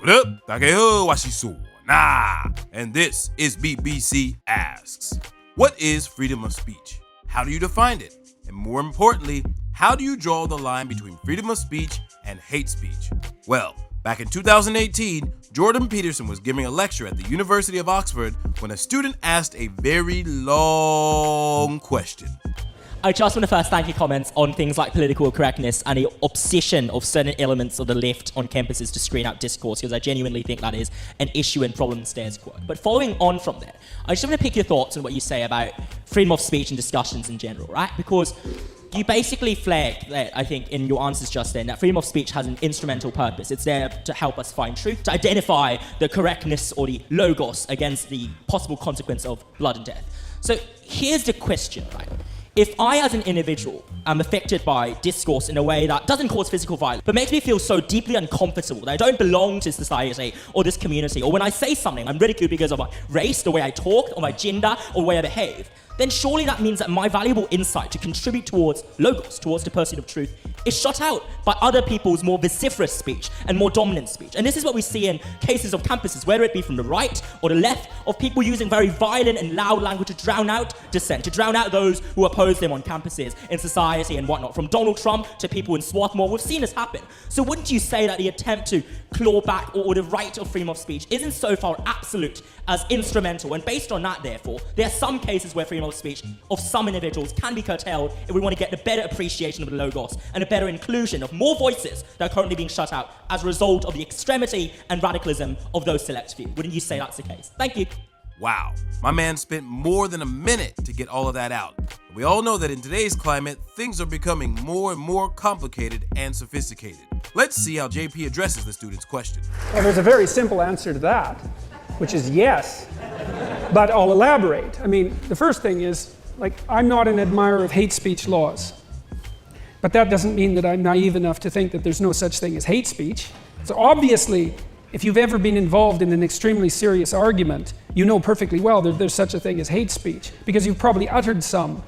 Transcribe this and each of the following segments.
What up? Dageho washiso na. And this is BBC Asks. What is freedom of speech? How do you define it? And more importantly, how do you draw the line between freedom of speech and hate speech? Well, back in 2018, Jordan Peterson was giving a lecture at the University of Oxford when a student asked a very long question. I just want to first thank your comments on things like political correctness and the obsession of certain elements of the left on campuses to screen out discourse, because I genuinely think that is an issue and problem in status quo. But following on from that, I just want to pick your thoughts on what you say about freedom of speech and discussions in general, right? Because you basically flagged that, I think, in your answers just then, that freedom of speech has an instrumental purpose. It's there to help us find truth, to identify the correctness or the logos against the possible consequence of blood and death. So here's the question, right? If I, as an individual, am affected by discourse in a way that doesn't cause physical violence, but makes me feel so deeply uncomfortable that I don't belong to society or this community, or when I say something, I'm ridiculed because of my race, the way I talk, or my gender, or the way I behave, then surely that means that my valuable insight to contribute towards logos, towards the pursuit of truth, is shut out by other people's more vociferous speech and more dominant speech. And this is what we see in cases of campuses, whether it be from the right or the left, of people using very violent and loud language to drown out dissent, to drown out those who oppose them on campuses, in society and whatnot. From Donald Trump to people in Swarthmore, we've seen this happen. So wouldn't you say that the attempt to claw back or the right of freedom of speech isn't so far absolute as instrumental? And based on that, therefore, there are some cases where freedom of speech of some individuals can be curtailed if we want to get the better appreciation of the logos and a better inclusion of more voices that are currently being shut out as a result of the extremity and radicalism of those select few. Wouldn't you say that's the case? Thank you. Wow, my man spent more than a minute to get all of that out. We all know that in today's climate, things are becoming more and more complicated and sophisticated. Let's see how JP addresses the student's question. Well, there's a very simple answer to that, which is yes, but I'll elaborate. I mean, the first thing is, I'm not an admirer of hate speech laws, but that doesn't mean that I'm naive enough to think that there's no such thing as hate speech. So obviously, if you've ever been involved in an extremely serious argument, you know perfectly well that there's such a thing as hate speech, because you've probably uttered some.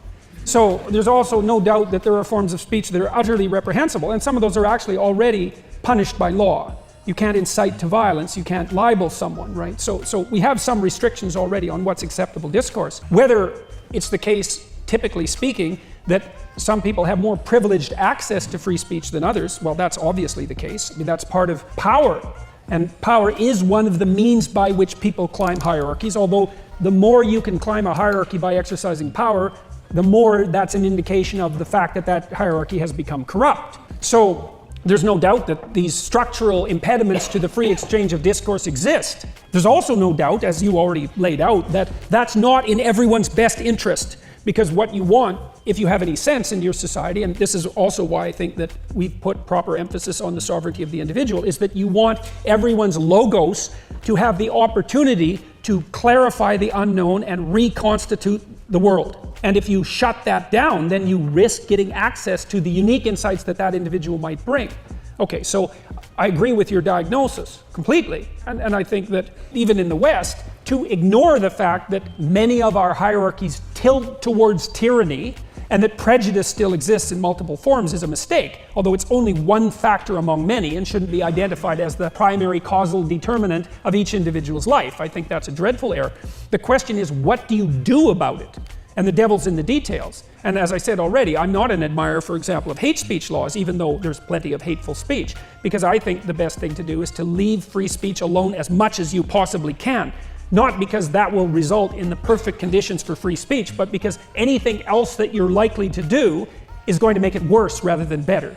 So there's also no doubt that there are forms of speech that are utterly reprehensible, and some of those are actually already punished by law. You can't incite to violence, you can't libel someone, right? So we have some restrictions already on what's acceptable discourse. Whether it's the case, typically speaking, that some people have more privileged access to free speech than others, well, that's obviously the case. I mean, that's part of power. And power is one of the means by which people climb hierarchies, although the more you can climb a hierarchy by exercising power, the more that's an indication of the fact that that hierarchy has become corrupt. So there's no doubt that these structural impediments to the free exchange of discourse exist. There's also no doubt, as you already laid out, that that's not in everyone's best interest, because what you want, if you have any sense in your society, and this is also why I think that we've put proper emphasis on the sovereignty of the individual, is that you want everyone's logos to have the opportunity to clarify the unknown and reconstitute the world. And if you shut that down, then you risk getting access to the unique insights that that individual might bring. Okay, so I agree with your diagnosis completely. And I think that even in the West, to ignore the fact that many of our hierarchies tilt towards tyranny and that prejudice still exists in multiple forms is a mistake, although it's only one factor among many and shouldn't be identified as the primary causal determinant of each individual's life. I think that's a dreadful error. The question is, what do you do about it? And the devil's in the details. And as I said already, I'm not an admirer, for example, of hate speech laws, even though there's plenty of hateful speech, because I think the best thing to do is to leave free speech alone as much as you possibly can. Not because that will result in the perfect conditions for free speech, but because anything else that you're likely to do is going to make it worse rather than better.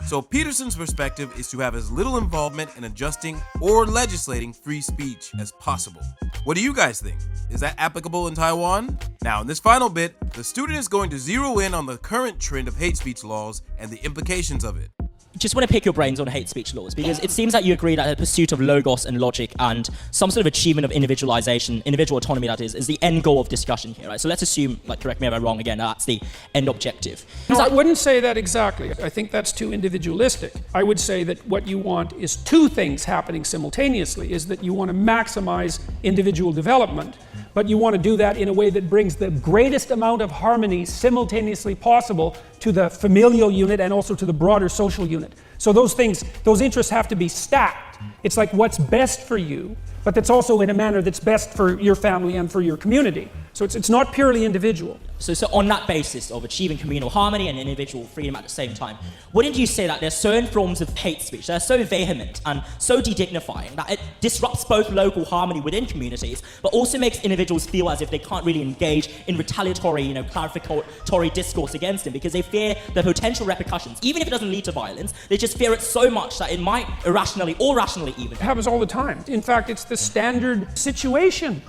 So Peterson's perspective is to have as little involvement in adjusting or legislating free speech as possible. What do you guys think? Is that applicable in Taiwan? Now, in this final bit, the student is going to zero in on the current trend of hate speech laws and the implications of it. Just want to pick your brains on hate speech laws, because it seems that you agree that the pursuit of logos and logic and some sort of achievement of individualization, individual autonomy that is the end goal of discussion here, right? So let's assume, correct me if I'm wrong again, that's the end objective. No, I wouldn't say that exactly. I think that's too individualistic. I would say that what you want is two things happening simultaneously, is that you want to maximize individual development, but you want to do that in a way that brings the greatest amount of harmony simultaneously possible to the familial unit and also to the broader social unit. So those interests have to be stacked. It's like what's best for you, but that's also in a manner that's best for your family and for your community. So it's not purely individual. So on that basis of achieving communal harmony and individual freedom at the same time, wouldn't you say that there's certain forms of hate speech that are so vehement and so de-dignifying that it disrupts both local harmony within communities, but also makes individuals feel as if they can't really engage in retaliatory, clarificatory discourse against them because they fear the potential repercussions, even if it doesn't lead to violence, they just fear it so much that it might irrationally or rationally even. It happens all the time. In fact, it's the standard situation.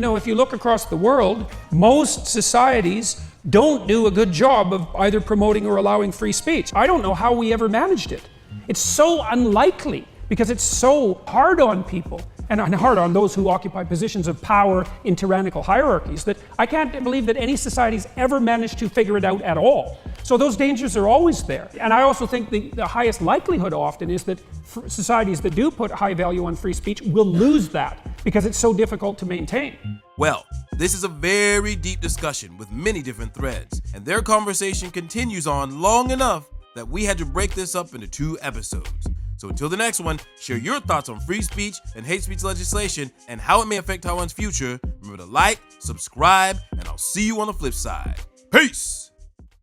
If you look across the world, most societies don't do a good job of either promoting or allowing free speech. I don't know how we ever managed it. It's so unlikely because it's so hard on people and hard on those who occupy positions of power in tyrannical hierarchies that I can't believe that any society's ever managed to figure it out at all. So those dangers are always there. And I also think the highest likelihood often is that societies that do put high value on free speech will lose that because it's so difficult to maintain. Well, this is a very deep discussion with many different threads, and their conversation continues on long enough that we had to break this up into 2 episodes. So until the next one, share your thoughts on free speech and hate speech legislation and how it may affect Taiwan's future. Remember to like, subscribe, and I'll see you on the flip side. Peace!